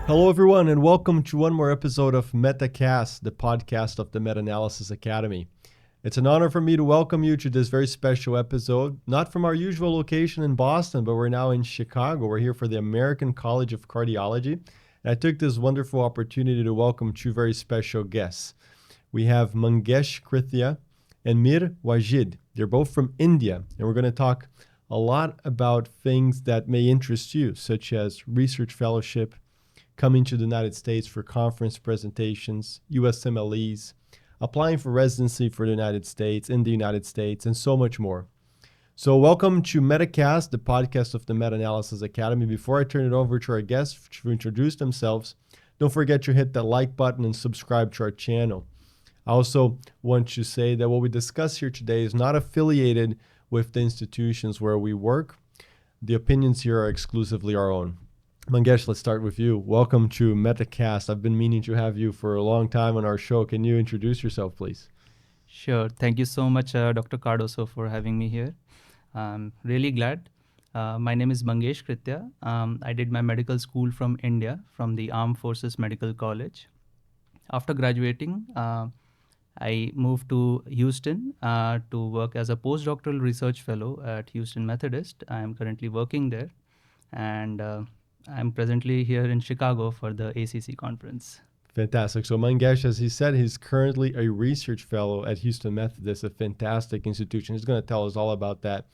Hello, everyone, and welcome to one more episode of MetaCast, the podcast of the Meta-Analyses Academy. It's an honor for me to welcome you to this very special episode, not from our usual location in Boston, but we're now in Chicago. We're here for the American College of Cardiology, and I took this wonderful opportunity to welcome two very special guests. We have Mangesh Kritya and Mir Wajid. They're both from India, and we're going to talk a lot about things that may interest you, such as research fellowship, coming to the United States for conference presentations, USMLEs, applying for residency for the United States, in the United States, and so much more. So welcome to MetaCast, the podcast of the Meta-Analyses Academy. Before I turn it over to our guests to introduce themselves, don't forget to hit that like button and subscribe to our channel. I also want to say that what we discuss here today is not affiliated with the institutions where we work. The opinions here are exclusively our own. Mangesh, let's start with you. Welcome to MetaCast. I've been meaning to have you for a long time on our show. Can you introduce yourself, please? Sure. Thank you so much, Dr. Cardoso, for having me here. I'm really glad. My name is Mangesh Kritya. I did my medical school from India, from the Armed Forces Medical College. After graduating, I moved to Houston to work as a postdoctoral research fellow at Houston Methodist. I am currently working there, and I'm presently here in Chicago for the ACC conference. Fantastic. So Mangesh, as he said, he's currently a research fellow at Houston Methodist, a fantastic institution. He's going to tell us all about that.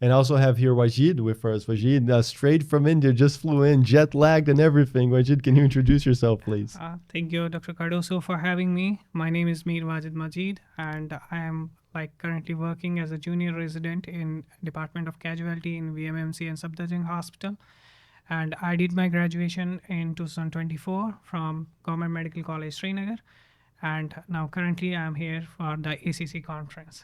And I also have here Wajid with us. Wajid, straight from India, just flew in, jet lagged and everything. Wajid, can you introduce yourself, please? Thank you, Dr. Cardoso, for having me. My name is Mir Wajid, and I am currently working as a junior resident in Department of Casualty in VMMC and Safdarjung Hospital. And I did my graduation in 2024 from Government Medical College, Srinagar. And now currently I'm here for the ACC conference.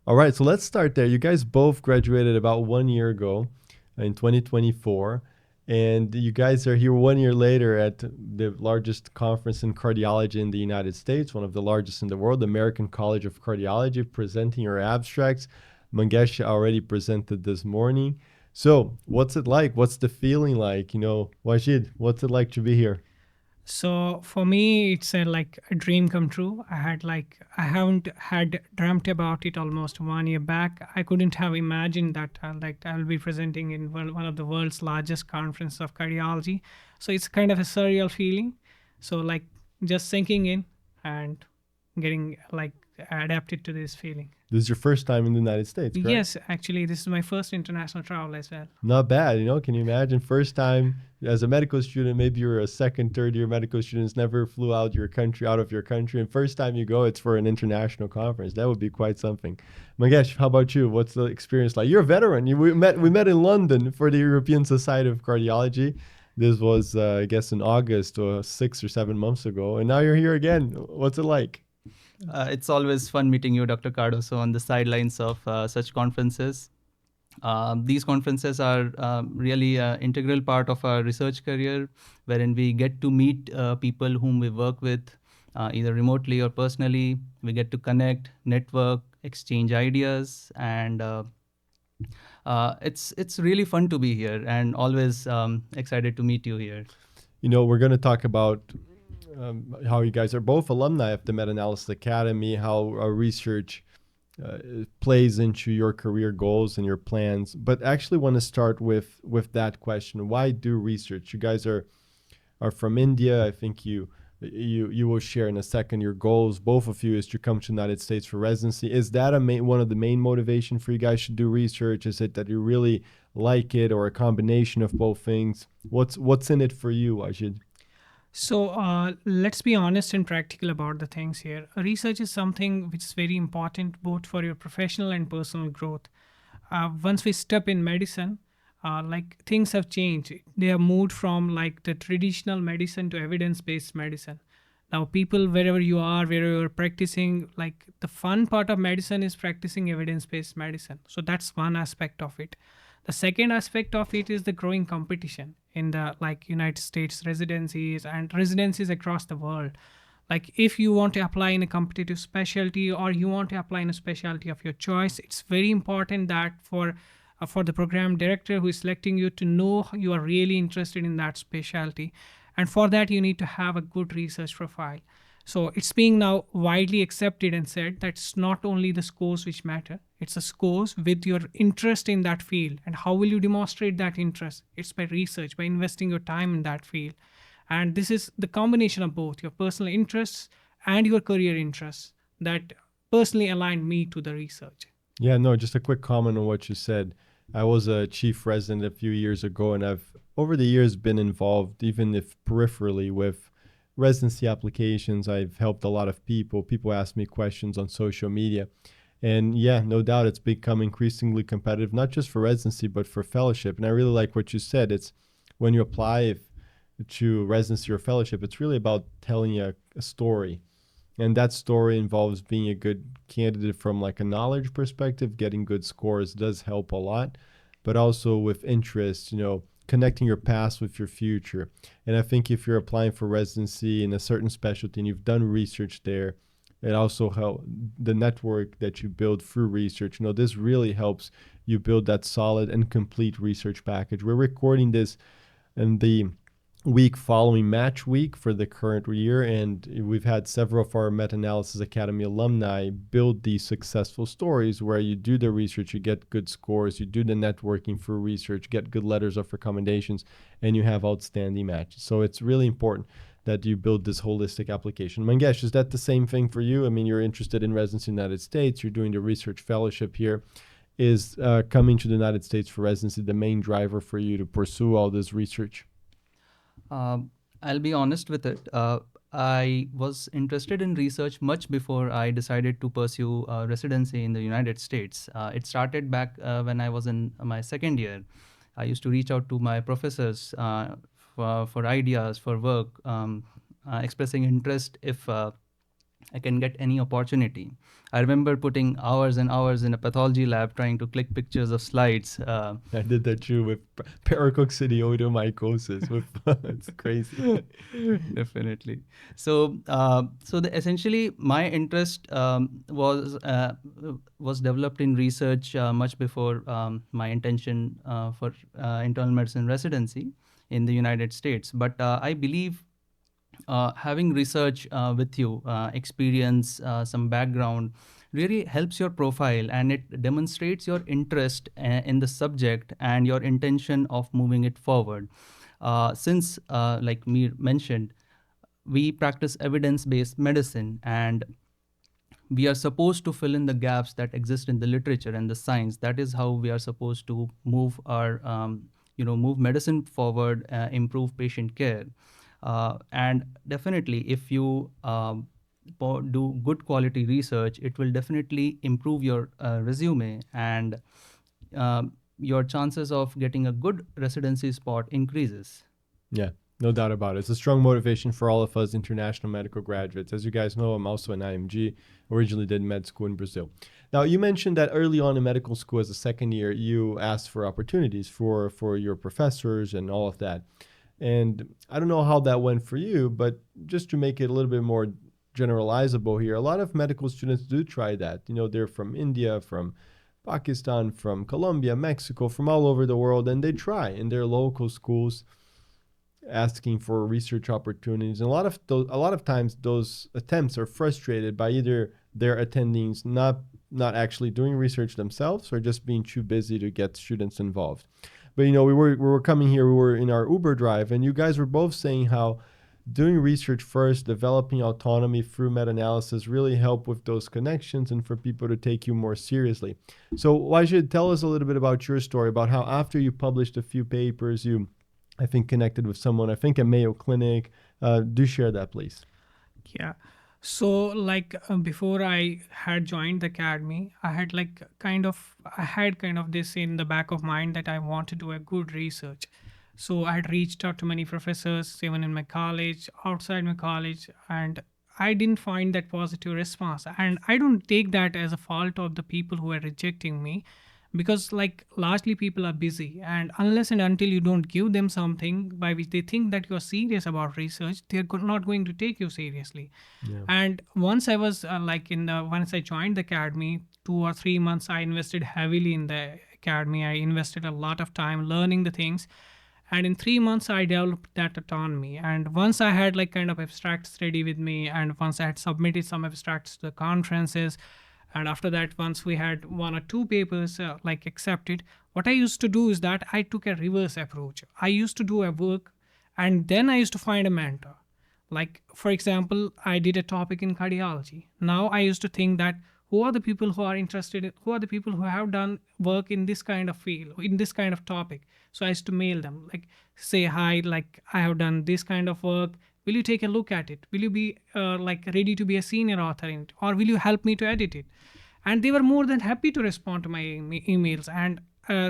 All right, so let's start there. You guys both graduated about 1 year ago in 2024. And you guys are here 1 year later at the largest conference in cardiology in the United States, one of the largest in the world, the American College of Cardiology, presenting your abstracts. Mangesh already presented this morning. So what's it like? What's the feeling like? You know, Wajid, what's it like to be here? So for me, it's a dream come true. I haven't had dreamt about it almost 1 year back. I couldn't have imagined that I'll be presenting in one of the world's largest conferences of cardiology. So it's kind of a surreal feeling. So just sinking in and getting adapted to this feeling. This is your first time in the United States, correct? Yes, actually, this is my first international travel as well. Not bad, you know. Can you imagine first time as a medical student? Maybe you're a second, third year medical students, never flew out of your country, and first time you go, it's for an international conference. That would be quite something. Mangesh, how about you? What's the experience like? You're a veteran. We met in London for the European Society of Cardiology. This was, I guess, in August or 6 or 7 months ago, and now you're here again. What's it like? It's always fun meeting you, Dr. Cardoso, on the sidelines of such conferences. These conferences are really an integral part of our research career, wherein we get to meet people whom we work with, either remotely or personally. We get to connect, network, exchange ideas, and it's really fun to be here, and always excited to meet you here. You know, we're going to talk about how you guys are both alumni of the Meta-Analyses Academy, how research plays into your career goals and your plans. But actually want to start with that question. Why do research? You guys are from India. I think you will share in a second your goals. Both of you is to come to the United States for residency. Is that one of the main motivation for you guys to do research? Is it that you really like it, or a combination of both things? What's in it for you, Wajid? So let's be honest and practical about the things here. Research is something which is very important both for your professional and personal growth. Once we step in medicine, things have changed. They have moved from the traditional medicine to evidence-based medicine. Now people, wherever you are, wherever you're practicing, the fun part of medicine is practicing evidence-based medicine. So that's one aspect of it. The second aspect of it is the growing competition in the United States residencies and residencies across the world. If you want to apply in a competitive specialty, or you want to apply in a specialty of your choice, it's very important that for the program director who is selecting you to know you are really interested in that specialty. And for that, you need to have a good research profile. So it's being now widely accepted and said that it's not only the scores which matter, it's the scores with your interest in that field. And how will you demonstrate that interest? It's by research, by investing your time in that field. And this is the combination of both your personal interests and your career interests that personally aligned me to the research. Yeah, no, just a quick comment on what you said. I was a chief resident a few years ago, and I've over the years been involved, even if peripherally, with residency applications. I've helped a lot of people. People ask me questions on social media. And yeah, no doubt it's become increasingly competitive, not just for residency, but for fellowship. And I really like what you said. It's when you apply to residency or fellowship, it's really about telling a story. And that story involves being a good candidate from like a knowledge perspective. Getting good scores does help a lot, but also with interest, connecting your past with your future. And I think if you're applying for residency in a certain specialty and you've done research there, it also helps the network that you build through research. This really helps you build that solid and complete research package. We're recording this in the week following match week for the current year, and we've had several of our Meta-Analysis Academy alumni build these successful stories where you do the research, you get good scores, you do the networking for research, get good letters of recommendations, and you have outstanding matches. So it's really important that you build this holistic application. Mangesh, is that the same thing for you? I mean, you're interested in residency in the United States, you're doing the research fellowship here. Is coming to the United States for residency the main driver for you to pursue all this research? I'll be honest with it. I was interested in research much before I decided to pursue residency in the United States. It started back when I was in my second year. I used to reach out to my professors for ideas, for work, expressing interest if I can get any opportunity. I remember putting hours and hours in a pathology lab trying to click pictures of slides. I did that too with paracoccidioidomycosis. It's crazy. Definitely. So, essentially, my interest was developed in research much before my intention for internal medicine residency in the United States. But I believe having research with you, experience, some background, really helps your profile, and it demonstrates your interest in the subject and your intention of moving it forward. Since, like Mir mentioned, we practice evidence-based medicine, and we are supposed to fill in the gaps that exist in the literature and the science. That is how we are supposed to move our, move medicine forward, improve patient care. And definitely, if you do good quality research, it will definitely improve your resume, and your chances of getting a good residency spot increases. Yeah, no doubt about it. It's a strong motivation for all of us international medical graduates. As you guys know, I'm also an IMG, originally did med school in Brazil. Now, you mentioned that early on in medical school as a second year, you asked for opportunities for your professors and all of that. And I don't know how that went for you, but just to make it a little bit more generalizable here, a lot of medical students do try that. They're from India, from Pakistan, from Colombia, Mexico, from all over the world, and they try in their local schools asking for research opportunities. And a lot of times those attempts are frustrated by either their attendings not actually doing research themselves or just being too busy to get students involved. But we were coming here, we were in our Uber drive, and you guys were both saying how doing research first, developing autonomy through meta-analysis really help with those connections and for people to take you more seriously. So Wajid, tell us a little bit about your story, about how after you published a few papers, you, I think, connected with someone, I think at Mayo Clinic. Do share that, please. Yeah. So before I had joined the academy, I had kind of this in the back of mind that I want to do a good research. So I had reached out to many professors, even in my college, outside my college, and I didn't find that positive response. And I don't take that as a fault of the people who are rejecting me, because largely people are busy, and unless and until you don't give them something by which they think that you're serious about research, they're not going to take you seriously. Yeah. And once I was once I joined the academy, 2 or 3 months I invested heavily in the academy. I invested a lot of time learning the things, And in 3 months, I developed that autonomy. And once I had like kind of abstracts ready with me, and once I had submitted some abstracts to the conferences, and after that, once we had 1 or 2 papers like accepted, what I used to do is that I took a reverse approach. I used to do a work, and then I used to find a mentor. Like, for example, I did a topic in cardiology. Now I used to think that who are the people who are interested in, who are the people who have done work in this kind of field, in this kind of topic. So I used to mail them, like, say hi, like, I have done this kind of work. Will you take a look at it? Will you be like ready to be a senior author in it, or will you help me to edit it? And they were more than happy to respond to my emails. And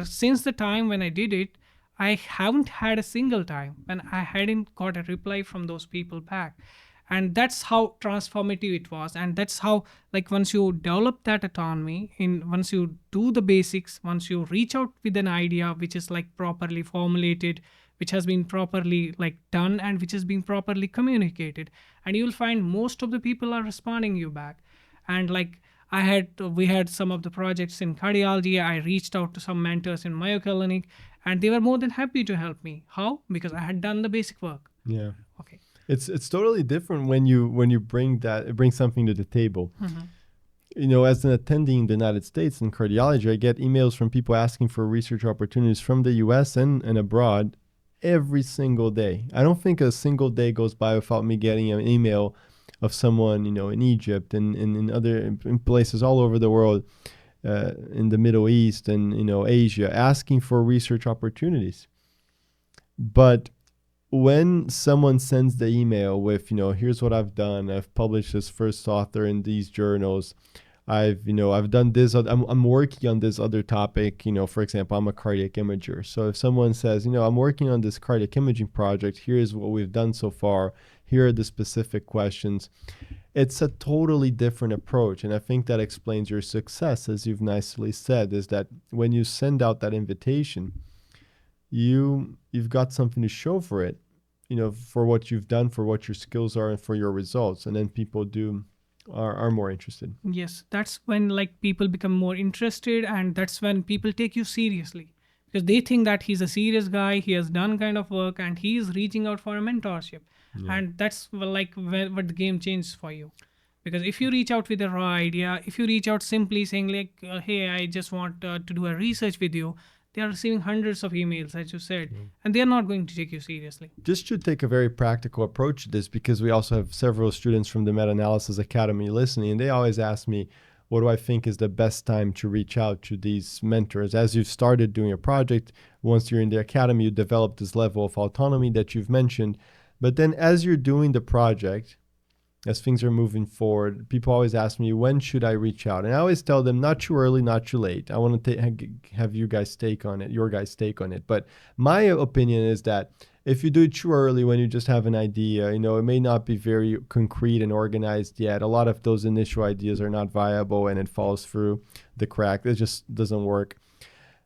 since the time when I did it, I haven't had a single time when I hadn't got a reply from those people back. And that's how transformative it was. And that's how, like, once you develop that autonomy, in once you do the basics, once you reach out with an idea which is like properly formulated, which has been properly like done, and which has been properly communicated, and you'll find most of the people are responding you back. And like, we had some of the projects in cardiology. I reached out to some mentors in Mayo Clinic, and they were more than happy to help me. How? Because I had done the basic work. Yeah. Okay. It's totally different when you bring something to the table. You know, as an attending in the United States in cardiology, I get emails from people asking for research opportunities from the US and abroad every single day. I don't think a single day goes by without me getting an email of someone, you know, in Egypt and in other in places all over the world, in the Middle East and, you know, Asia, asking for research opportunities. But when someone sends the email with, you know, here's what I've done, I've published this first author in these journals, I've done this, I'm working on this other topic, you know, for example, I'm a cardiac imager. So if someone says, you know, I'm working on this cardiac imaging project, here's what we've done so far, here are the specific questions, it's a totally different approach. And I think that explains your success, as you've nicely said, is that when you send out that invitation, you've got something to show for it, you know, for what you've done, for what your skills are, and for your results. And then people are more interested. Yes, that's when like people become more interested, and that's when people take you seriously, because they think that he's a serious guy, he has done kind of work, and he is reaching out for a mentorship. And that's like what the game changes for you. Because if you reach out with a raw idea, if you reach out simply saying like, hey, I just want to do a research with you, they are receiving hundreds of emails, as you said, and they are not going to take you seriously. Just to take a very practical approach to this, because we also have several students from the Meta-Analysis Academy listening, and they always ask me, what do I think is the best time to reach out to these mentors? As you've started doing a project, once you're in the academy, you develop this level of autonomy that you've mentioned. But then as you're doing the project, as things are moving forward, people always ask me, when should I reach out? And I always tell them, not too early, not too late. I want to have you guys take on it, your guys' take on it. But my opinion is that if you do it too early, when you just have an idea, you know, it may not be very concrete and organized yet. A lot of those initial ideas are not viable, and it falls through the crack. It just doesn't work.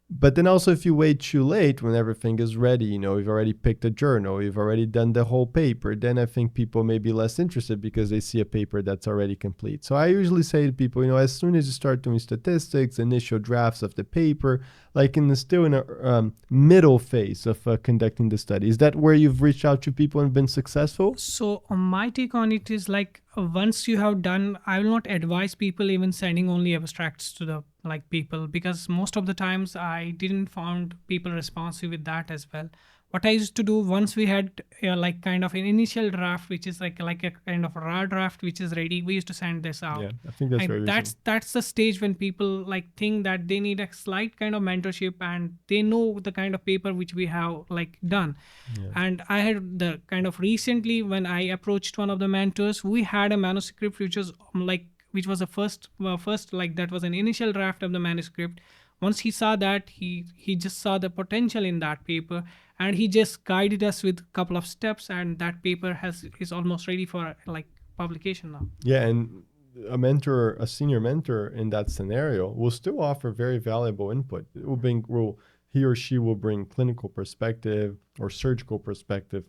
But then also, if you wait too late, when everything is ready, you know, you've already picked a journal, you've already done the whole paper, then I think people may be less interested because they see a paper that's already complete. So I usually say to people, you know, as soon as you start doing statistics, initial drafts of the paper, like still in a middle phase of conducting the study, is that where you've reached out to people and been successful? So my take on it is like, once you have done, I will not advise people even sending only abstracts to the like people, because most of the times I didn't found people responsive with that as well. What I used to do, once we had like kind of an initial draft, which is like a kind of a raw draft which is ready, we used to send this out. Yeah, I think that's very And that's the stage when people like think that they need a slight kind of mentorship, and they know the kind of paper which we have like done. And I had the kind of recently, when I approached one of the mentors, we had a manuscript which was a first like, that was an initial draft of the manuscript. Once he saw that, he just saw the potential in that paper, and he just guided us with a couple of steps, and that paper is almost ready for like publication now. Yeah, and a senior mentor in that scenario will still offer very valuable input. He or she will bring clinical perspective or surgical perspective.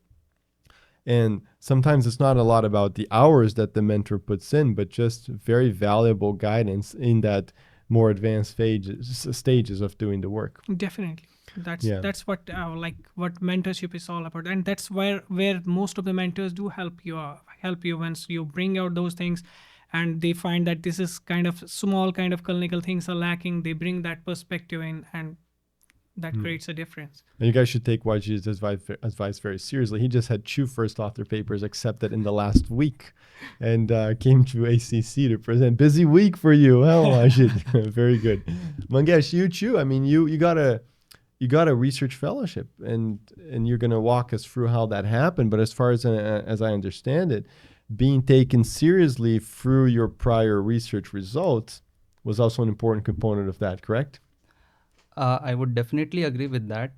And sometimes it's not a lot about the hours that the mentor puts in, but just very valuable guidance in that more advanced stages of doing the work. Definitely. That's what mentorship is all about, and that's where most of the mentors do help you once you bring out those things, and they find that this is kind of small kind of clinical things are lacking. They bring that perspective in, and that creates a difference. And you guys should take Wajid's advice very seriously. He just had 2 first author papers accepted in the last week, and came to ACC to present. Busy week for you, huh, Wajid? Very good. Mangesh, you too. I mean, you got a research fellowship, and you're going to walk us through how that happened. But as far as I understand it, being taken seriously through your prior research results was also an important component of that, correct? I would definitely agree with that.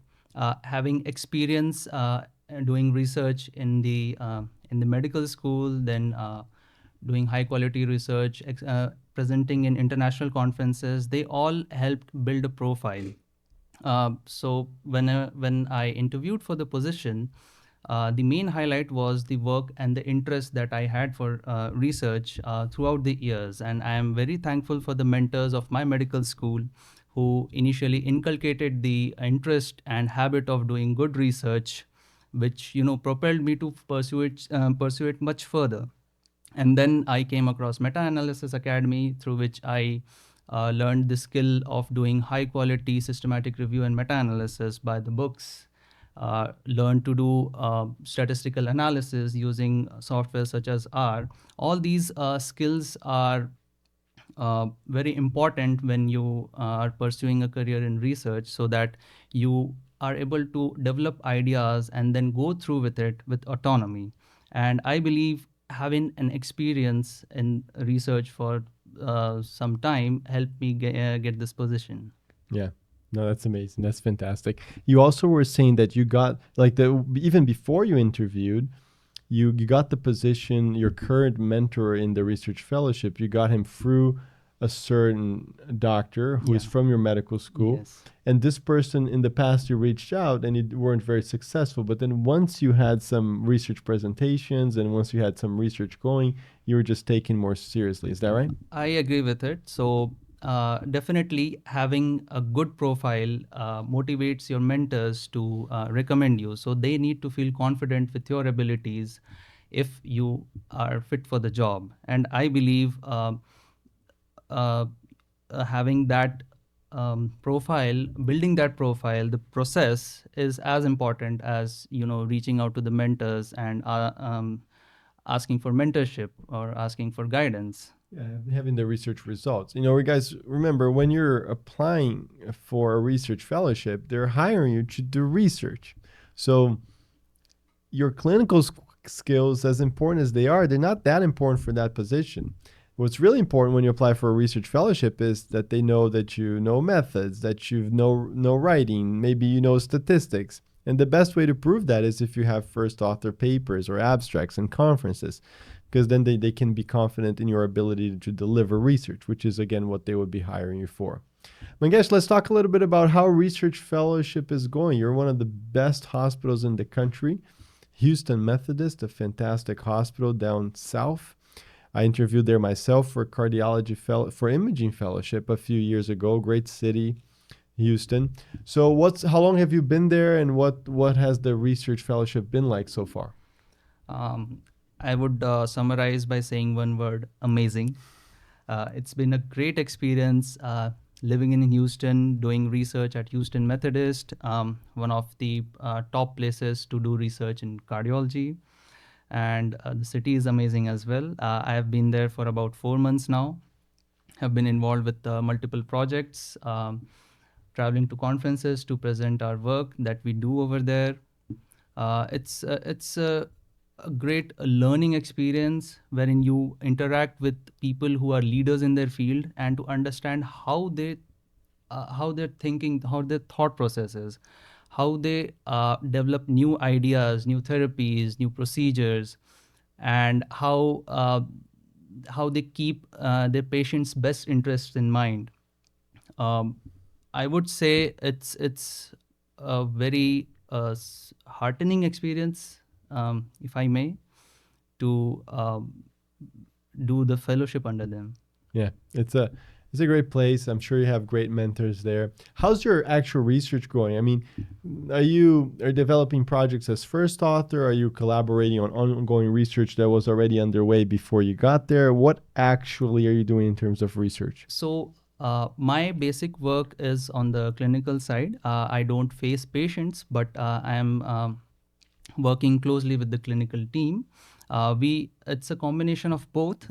Having experience doing research in the medical school, then doing high quality research, presenting in international conferences, they all helped build a profile. So when I interviewed for the position, the main highlight was the work and the interest that I had for research throughout the years. And I am very thankful for the mentors of my medical school who initially inculcated the interest and habit of doing good research, which propelled me to pursue it much further. And then I came across Meta-Analysis Academy, through which I learned the skill of doing high quality systematic review and meta-analysis by the books. Learned to do statistical analysis using software such as R. All these skills are very important when you are pursuing a career in research, so that you are able to develop ideas and then go through with it with autonomy. And I believe having an experience in research for some time helped me get this position. Yeah. No, that's amazing. That's fantastic. You also were saying that you got, like, even before you interviewed, you got the position, your current mentor in the research fellowship, you got him through a certain doctor who is from your medical school. Yes. And this person, in the past, you reached out and you weren't very successful. But then once you had some research presentations and once you had some research going, you were just taken more seriously. Is that right? I agree with it. So definitely having a good profile motivates your mentors to recommend you. So they need to feel confident with your abilities if you are fit for the job. And I believe having that profile, building that profile, the process is as important as reaching out to the mentors and asking for mentorship or asking for guidance. Yeah, having the research results. You guys, remember, when you're applying for a research fellowship, they're hiring you to do research. So your clinical skills, as important as they are, they're not that important for that position. What's really important when you apply for a research fellowship is that they know that you know methods, that you know writing, maybe you know statistics. And the best way to prove that is if you have first author papers or abstracts and conferences, because then they can be confident in your ability to deliver research, which is, again, what they would be hiring you for. Mangesh, let's talk a little bit about how research fellowship is going. You're one of the best hospitals in the country, Houston Methodist, a fantastic hospital down south. I interviewed there myself for for imaging fellowship a few years ago. Great city, Houston. So how long have you been there, and what has the research fellowship been like so far? I would summarize by saying one word: amazing. It's been a great experience living in Houston, doing research at Houston Methodist, one of the top places to do research in cardiology. And the city is amazing as well. I have been there for about 4 months now. Have been involved with multiple projects, traveling to conferences to present our work that we do over there. It's a great learning experience wherein you interact with people who are leaders in their field, and to understand how they're thinking, how their thought process is, how they develop new ideas, new therapies, new procedures, and how they keep their patients' best interests in mind. I would say it's a very heartening experience, if I may, to do the fellowship under them. Yeah, it's It's a great place. I'm sure you have great mentors there. How's your actual research going? I mean, are developing projects as first author? Are you collaborating on ongoing research that was already underway before you got there? What actually are you doing in terms of research? So my basic work is on the clinical side. I don't face patients, but I am working closely with the clinical team. It's a combination of both.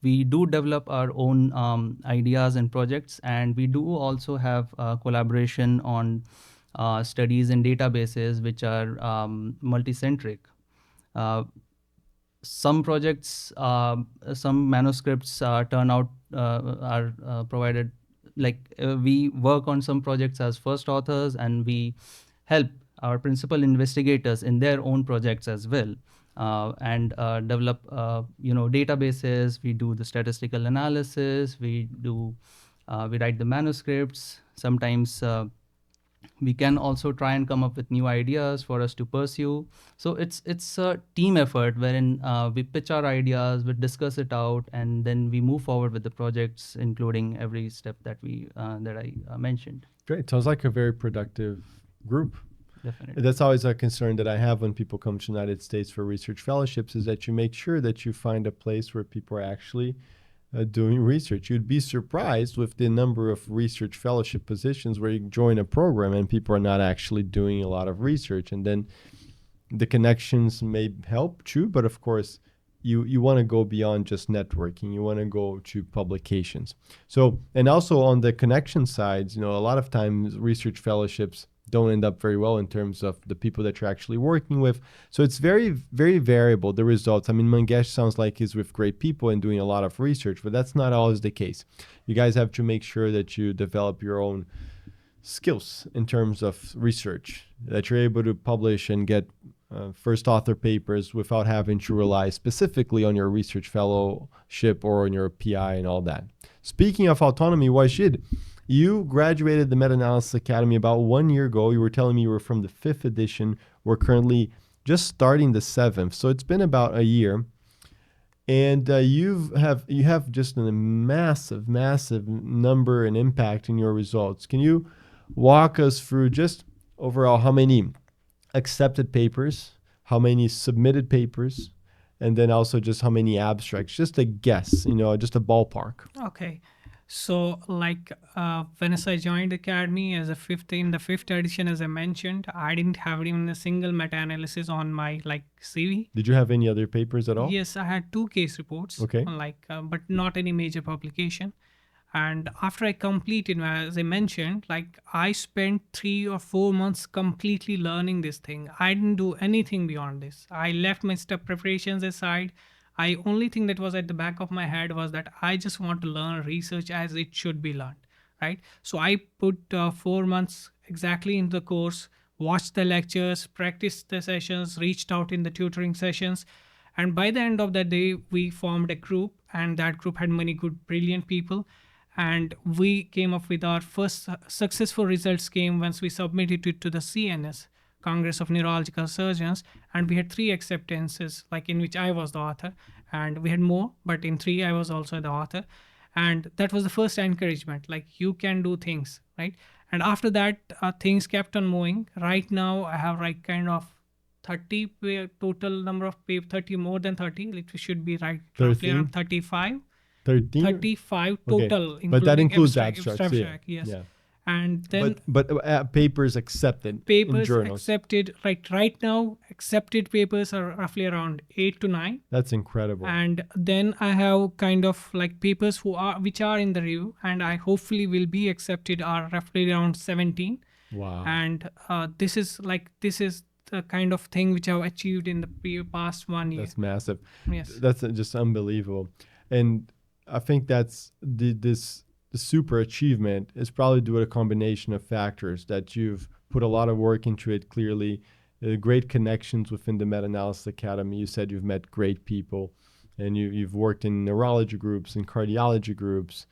We do develop our own ideas and projects, and we do also have collaboration on studies and databases which are multicentric. Some projects, some manuscripts turn out are provided, we work on some projects as first authors, and we help our principal investigators in their own projects as well, and develop databases. We do the statistical analysis, we write the manuscripts. Sometimes we can also try and come up with new ideas for us to pursue. So it's a team effort wherein we pitch our ideas, we discuss it out, and then we move forward with the projects, including every step that I mentioned. Great. Sounds like a very productive group. Definitely. That's always a concern that I have when people come to the United States for research fellowships, is that you make sure that you find a place where people are actually doing research. You'd be surprised with the number of research fellowship positions where you join a program and people are not actually doing a lot of research. And then the connections may help, true, but of course, you want to go beyond just networking. You want to go to publications. So, and also on the connection sides, a lot of times research fellowships don't end up very well in terms of the people that you're actually working with. So it's very, very variable, the results. I mean, Mangesh sounds like he's with great people and doing a lot of research, but that's not always the case. You guys have to make sure that you develop your own skills in terms of research, that you're able to publish and get first author papers without having to rely specifically on your research fellowship or on your PI and all that. Speaking of autonomy, Wajid, you graduated the Meta-Analysis Academy about 1 year ago. You were telling me you were from the 5th edition. We're currently just starting the 7th. So it's been about a year. And you have just a massive, massive number and impact in your results. Can you walk us through just overall how many accepted papers, how many submitted papers, and then also just how many abstracts? Just a guess, just a ballpark. Okay. So when I joined the academy in the 5th edition, as I mentioned, I didn't have even a single meta-analysis on my CV. Did you have any other papers at all? Yes, I had 2 case reports. Okay. But not any major publication. And after I completed, as I mentioned, I spent 3 or 4 months completely learning this thing. I didn't do anything beyond this. I left my step preparations aside. Only thing that was at the back of my head was that I just want to learn research as it should be learned, right? So I put 4 months exactly in the course, watched the lectures, practiced the sessions, reached out in the tutoring sessions. And by the end of that day, we formed a group, and that group had many good, brilliant people. And we came up with our first successful results came once we submitted it to the CNS, Congress of Neurological Surgeons, and we had 3 acceptances, in which I was the author, and we had more, but in 3 I was also the author. And that was the first encouragement, you can do things, right? And after that, things kept on moving. Right now I have kind of 30 total number of papers, 30, more than 30, it should be roughly around 35. 13? 35 total, okay. But that includes abstract, abstracts, yes. Yeah. And then but papers accepted in papers journals. accepted, right now accepted papers are roughly around 8 to 9. That's incredible. And then I have kind of papers which are in the review, and I hopefully will be accepted, are roughly around 17. Wow. And this is the kind of thing which I've achieved in the past 1 year. That's massive. Yes. That's just unbelievable. And I think that's this super achievement is probably due to a combination of factors, that you've put a lot of work into it, clearly, great connections within the Meta-Analysis Academy. You said you've met great people, and you've worked in neurology groups and cardiology groups,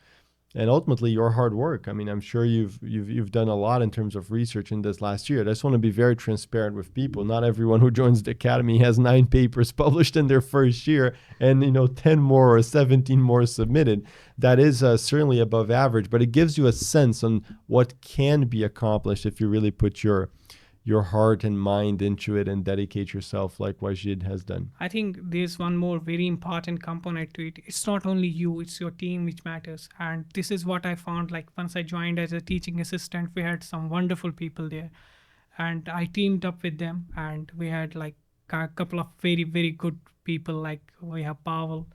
and ultimately your hard work. I mean, I'm sure you've done a lot in terms of research in this last year. I just want to be very transparent with people. Not everyone who joins the academy has 9 papers published in their first year, and 10 more or 17 more submitted. That is certainly above average, but it gives you a sense on what can be accomplished if you really put your heart and mind into it and dedicate yourself like Wajid has done. I think there's one more very important component to it. It's not only you, it's your team which matters. And this is what I found, like once I joined as a teaching assistant, we had some wonderful people there. And I teamed up with them, and we had like a couple of very, very good people. Like we have Pavel,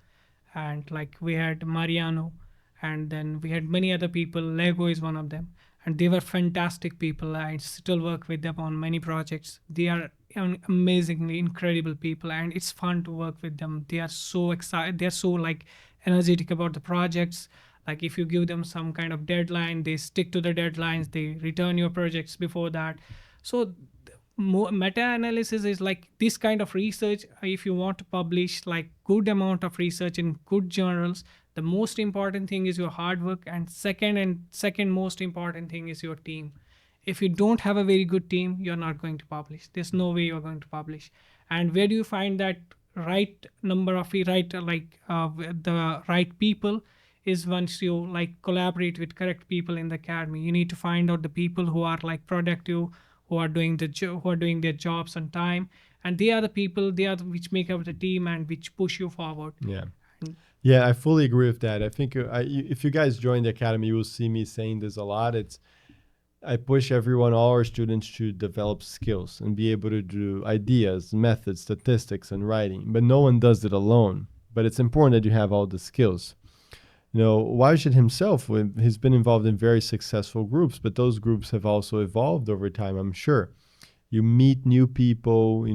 and like we had Mariano, and then we had many other people. Lego is one of them, and they were fantastic people. I still work with them on many projects. They are amazingly incredible people, and it's fun to work with them. They are so excited. They're so like energetic about the projects. Like if you give them some kind of deadline, they stick to the deadlines. They return your projects before that. So meta-analysis is like this kind of research. If you want to publish like good amount of research in good journals, the most important thing is your hard work, and second most important thing is your team. If you don't have a very good team, you're not going to publish. There's no way you're going to publish. And where do you find that right number of the right people is once you like collaborate with correct people in the academy. You need to find out the people who are like productive, who are doing who are doing their jobs on time, and they are the people, which make up the team and which push you forward. Yeah. Yeah, I fully agree with that. I think if you guys join the academy, you will see me saying this a lot. I push everyone, all our students, to develop skills and be able to do ideas, methods, statistics, and writing. But no one does it alone. But it's important that you have all the skills. Wajid himself, he's been involved in very successful groups, but those groups have also evolved over time, I'm sure. You meet new people,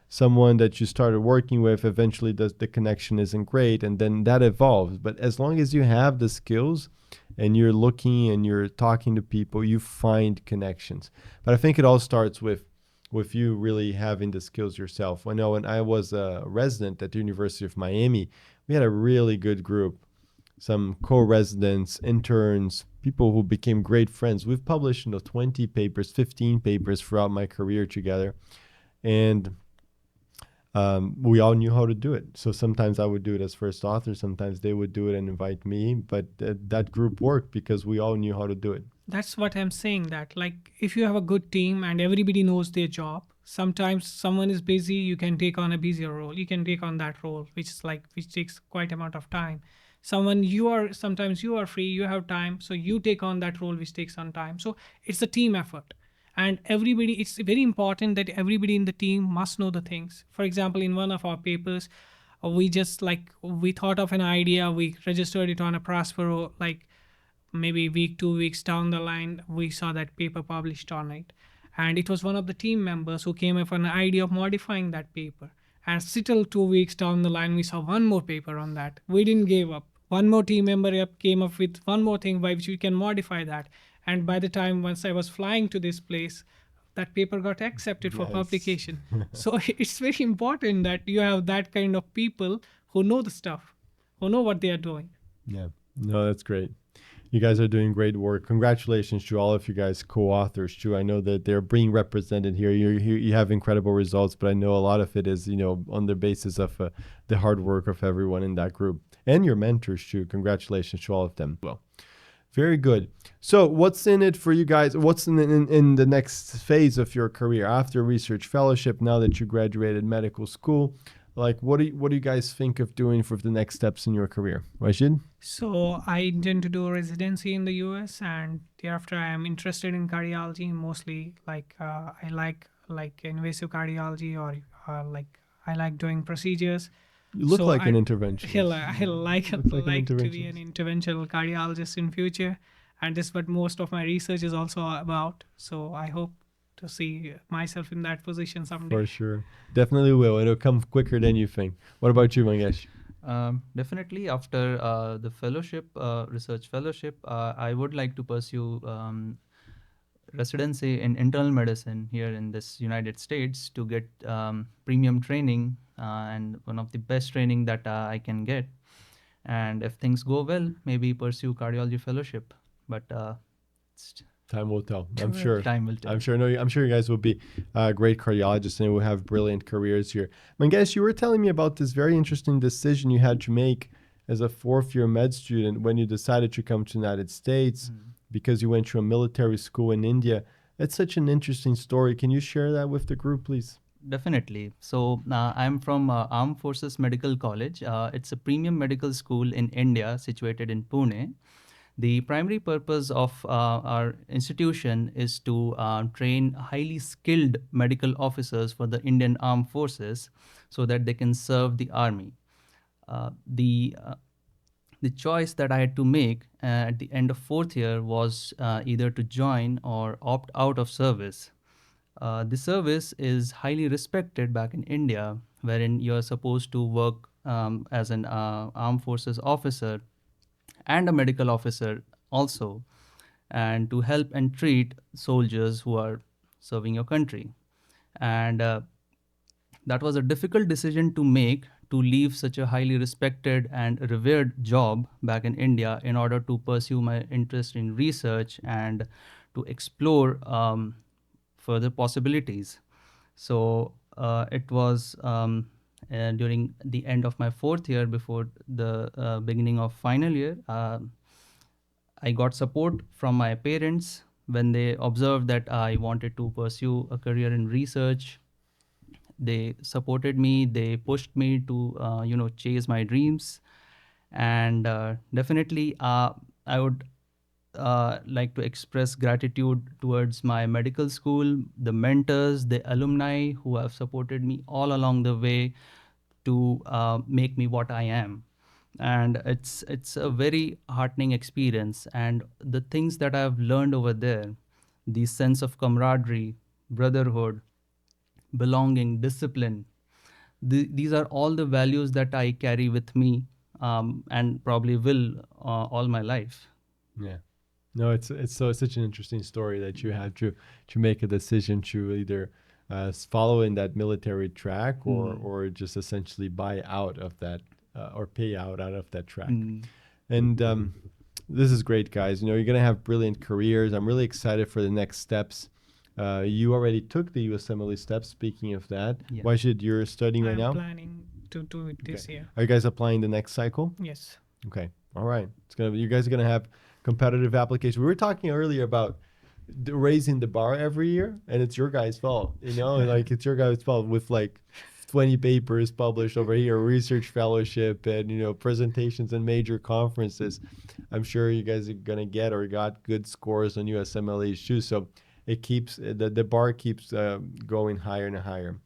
someone that you started working with, eventually the connection isn't great, and then that evolves. But as long as you have the skills and you're looking and you're talking to people, you find connections. But I think it all starts with you really having the skills yourself. I know when I was a resident at the University of Miami, we had a really good group, some co-residents, interns, people who became great friends. We've published 20 papers, 15 papers throughout my career together. And we all knew how to do it. So sometimes I would do it as first author, sometimes they would do it and invite me, but that group worked because we all knew how to do it. That's what I'm saying, that like if you have a good team and everybody knows their job, sometimes someone is busy, you can take on a busier role. You can take on that role, which takes quite amount of time. Sometimes you are free, you have time, so you take on that role which takes on time. So it's a team effort. And it's very important that everybody in the team must know the things. For example, in one of our papers, we thought of an idea, we registered it on a Prospero, like maybe week, 2 weeks down the line, we saw that paper published on it. And it was one of the team members who came up with an idea of modifying that paper. And still 2 weeks down the line, we saw one more paper on that. We didn't give up. One more team member came up with one more thing by which we can modify that. And by the time once I was flying to this place, that paper got accepted for publication. So it's very important that you have that kind of people who know the stuff, who know what they are doing. Yeah, no, that's great. You guys are doing great work. Congratulations to all of you guys, co-authors too. I know that they're being represented here. You have incredible results, but I know a lot of it is, on the basis of the hard work of everyone in that group and your mentors too. Congratulations to all of them. Well, very good. So what's in it for you guys? What's in the next phase of your career after research fellowship, now that you graduated medical school? Like, what do you guys think of doing for the next steps in your career? Wajid? So I intend to do a residency in the US, and thereafter I am interested in cardiology. Mostly I like invasive cardiology, or I like doing procedures. You look like an interventionist. I like to be an interventional cardiologist in future, and this is what most of my research is also about. So I hope to see myself in that position someday. For sure. Definitely will. It'll come quicker than you think. What about you, Mangesh? Definitely after the fellowship, research fellowship, I would like to pursue residency in internal medicine here in this United States to get premium training and one of the best training that I can get. and if things go well, maybe pursue cardiology fellowship. But Time will tell. I'm sure. time will tell. I'm sure. No, I'm sure you guys will be great cardiologists and will have brilliant careers here. Mangesh, you were telling me about this very interesting decision you had to make as a fourth-year med student when you decided to come to the United States because you went to a military school in India. It's such an interesting story. Can you share that with the group, please? Definitely. So I'm from Armed Forces Medical College. It's a premium medical school in India situated in Pune. The primary purpose of our institution is to train highly skilled medical officers for the Indian Armed Forces so that they can serve the army. The choice that I had to make at the end of fourth year was either to join or opt out of service. The service is highly respected back in India, wherein you're supposed to work as an armed forces officer and a medical officer also, and to help and treat soldiers who are serving your country. And that was a difficult decision to make, to leave such a highly respected and revered job back in India in order to pursue my interest in research and to explore further possibilities. So it was during the end of my fourth year, before the beginning of final year, I got support from my parents when they observed that I wanted to pursue a career in research. They supported me. They pushed me to chase my dreams, and definitely I would like to express gratitude towards my medical school, the mentors, the alumni who have supported me all along the way to make me what I am. And it's a very heartening experience. And the things that I've learned over there, the sense of camaraderie, brotherhood, belonging, discipline, these are all the values that I carry with me, and probably will all my life. Yeah. No, it's such an interesting story that you had to make a decision to either follow in that military track or just essentially buy out of that or pay out of that track. And this is great, guys. You're going to have brilliant careers. I'm really excited for the next steps. You already took the USMLE steps. Speaking of that, Yeah. Wajid, you're studying right now? I'm planning to do it this year. Are you guys applying the next cycle? Yes. Okay. All right. You guys are gonna have competitive applications. We were talking earlier about raising the bar every year, and it's your guys' fault. Like it's your guys' fault with like 20 papers published over here, research fellowship, and presentations and major conferences. I'm sure you guys are gonna get or got good scores on USMLE's too. So it keeps the bar keeps going higher and higher.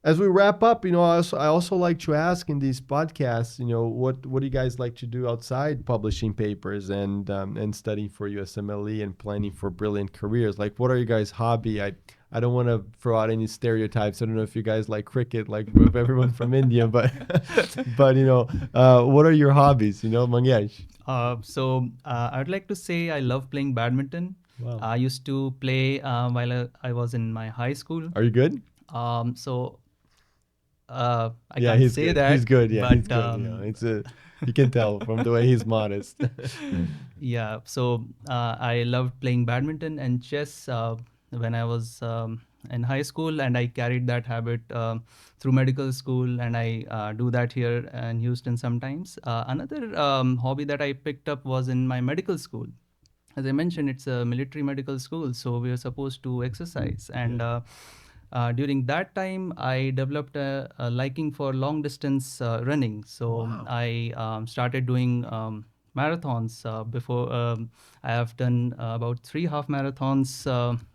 As we wrap up, I also like to ask in these podcasts, what do you guys like to do outside publishing papers and studying for USMLE and planning for brilliant careers? Like, what are you guys' hobby? I don't want to throw out any stereotypes. I don't know if you guys like cricket, like with everyone from India, but what are your hobbies? Mangesh. So I would like to say I love playing badminton. Wow. I used to play while I was in my high school. Are you good? So I Yeah, can't he's say good. that. He's good. Yeah, but, he's good. You can tell from the way he's modest. Yeah. So I loved playing badminton and chess when I was in high school, and I carried that habit through medical school, and I do that here in Houston sometimes. Another hobby that I picked up was in my medical school. As I mentioned, it's a military medical school, so we are supposed to exercise. And during that time, I developed a liking for long distance running. So Wow. I started doing marathons. Before I have done about 3 half marathons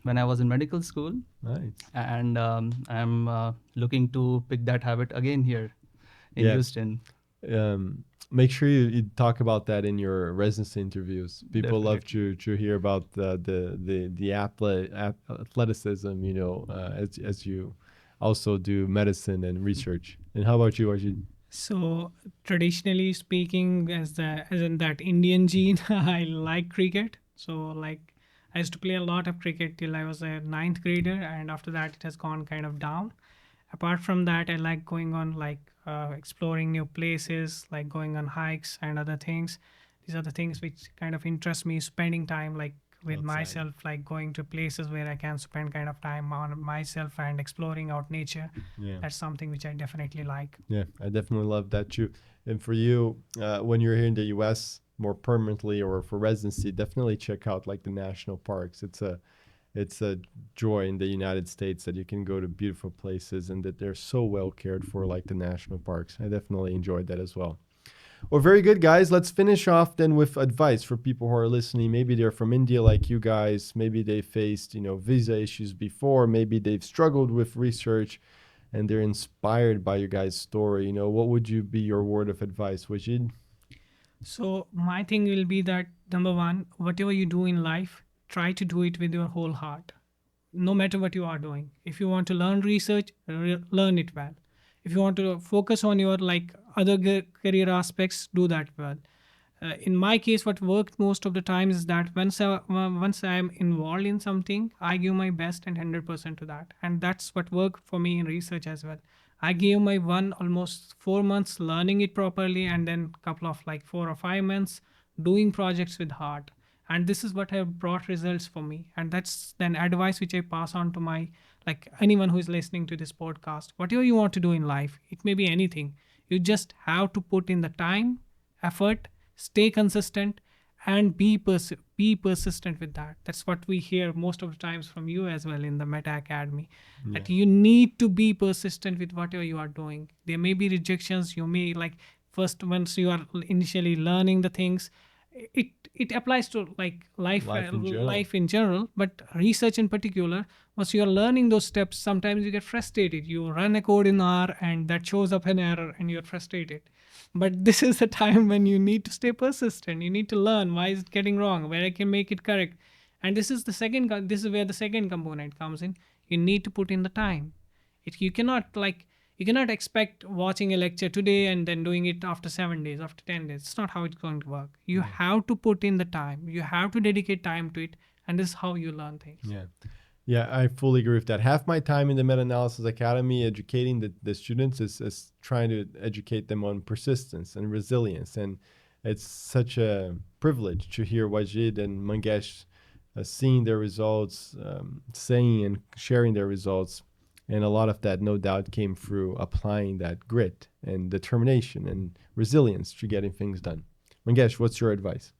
when I was in medical school. Nice. And I'm looking to pick that habit again here in Houston. Make sure you talk about that in your residency interviews. People love to hear about the athleticism, as you also do medicine and research. And how about you, Wajid? So traditionally speaking, as in that Indian gene, I like cricket. So like I used to play a lot of cricket till I was a ninth grader, and after that it has gone kind of down. Apart from that, I like going on exploring new places, like going on hikes and other things. These are the things which kind of interest me. Spending time like with Outside. myself, like going to places where I can spend kind of time on myself and exploring out nature. Yeah. That's something which I definitely like. Yeah, I definitely love that too. And for you, when you're here in the U.S. more permanently or for residency, definitely check out like the national parks. It's a joy in the United States that you can go to beautiful places and that they're so well cared for, like the national parks. I definitely enjoyed that as well. Well, very good, guys. Let's finish off then with advice for people who are listening. Maybe they're from India like you guys. Maybe they faced, visa issues before. Maybe they've struggled with research and they're inspired by your guys' story. What would you be your word of advice, Wajid? So my thing will be that number one, whatever you do in life, try to do it with your whole heart, no matter what you are doing. If you want to learn research, learn it well. If you want to focus on your other career aspects, do that well. In my case, what worked most of the time is that once I am involved in something, I give my best and 100% to that, and that's what worked for me in research as well. I gave my almost 4 months learning it properly, and then couple of 4 or 5 months doing projects with heart, and this is what have brought results for me. And that's then advice which I pass on to my anyone who is listening to this podcast. Whatever you want to do in life, it may be anything. You just have to put in the time, effort, stay consistent, and be persistent with that. That's what we hear most of the times from you as well in the Meta Academy. That you need to be persistent with whatever you are doing. There may be rejections. You may first, once you are initially learning the things, it applies to life in general, but research in particular. Once you are learning those steps, sometimes you get frustrated. You run a code in R and that shows up an error and you're frustrated. But this is the time when you need to stay persistent. You need to learn why is it getting wrong, where I can make it correct. And this is where the second component comes in. You need to put in the time. You cannot expect watching a lecture today and then doing it after 7 days, after 10 days. It's not how it's going to work. You have to put in the time. You have to dedicate time to it. And this is how you learn things. Yeah, I fully agree with that. Half my time in the Meta-Analysis Academy educating the students is trying to educate them on persistence and resilience. And it's such a privilege to hear Wajid and Mangesh seeing their results, saying and sharing their results. And a lot of that, no doubt, came through applying that grit and determination and resilience to getting things done. Mangesh, what's your advice?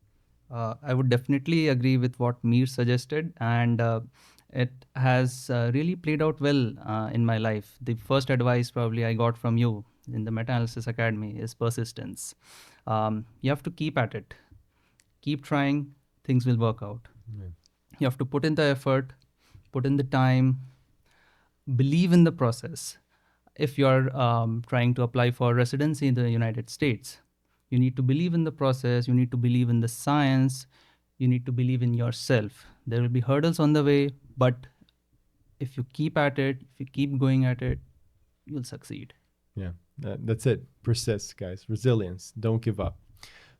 I would definitely agree with what Mir suggested, and it has really played out well in my life. The first advice probably I got from you in the Meta-Analysis Academy is persistence. You have to keep at it. Keep trying, things will work out. Yeah. You have to put in the effort, put in the time, believe in the process. If you're trying to apply for residency in the United States, you need to believe in the process, you need to believe in the science, you need to believe in yourself. There will be hurdles on the way, but if you keep at it, if you keep going at it, you'll succeed. Yeah, that's it. Persist, guys. Resilience. Don't give up.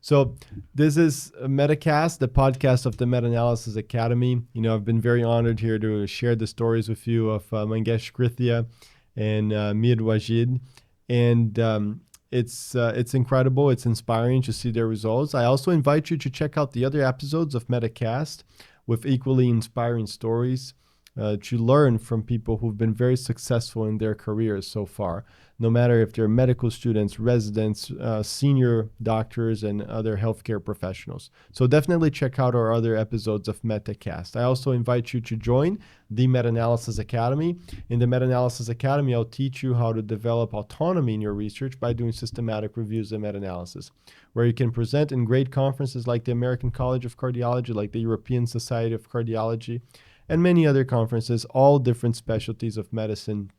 So this is MetaCast, the podcast of the Meta-Analysis Academy. I've been very honored here to share the stories with you of Mangesh Kritya and Mir Wajid. And it's incredible. It's inspiring to see their results. I also invite you to check out the other episodes of MetaCast with equally inspiring stories to learn from people who've been very successful in their careers so far, no matter if they're medical students, residents, senior doctors, and other healthcare professionals. So definitely check out our other episodes of MetaCast. I also invite you to join the Meta-Analysis Academy. In the Meta-Analysis Academy, I'll teach you how to develop autonomy in your research by doing systematic reviews and meta-analysis, where you can present in great conferences like the American College of Cardiology, like the European Society of Cardiology, and many other conferences, all different specialties of medicine,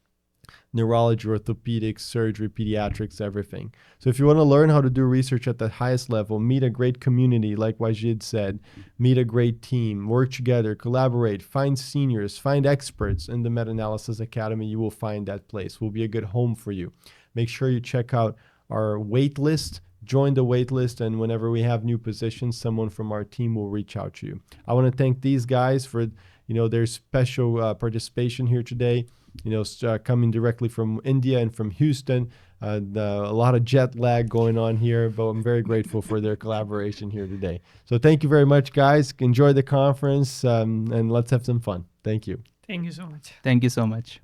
neurology, orthopedics, surgery, pediatrics, everything. So if you want to learn how to do research at the highest level, meet a great community, like Wajid said, meet a great team, work together, collaborate, find seniors, find experts in the Meta-Analysis Academy, you will find that place. Will be a good home for you. Make sure you check out our wait list. Join the wait list, and whenever we have new positions, someone from our team will reach out to you. I want to thank these guys for their special participation here today. coming directly from India and from Houston. A lot of jet lag going on here, but I'm very grateful for their collaboration here today. So thank you very much, guys. Enjoy the conference, and let's have some fun. Thank you. Thank you so much. Thank you so much.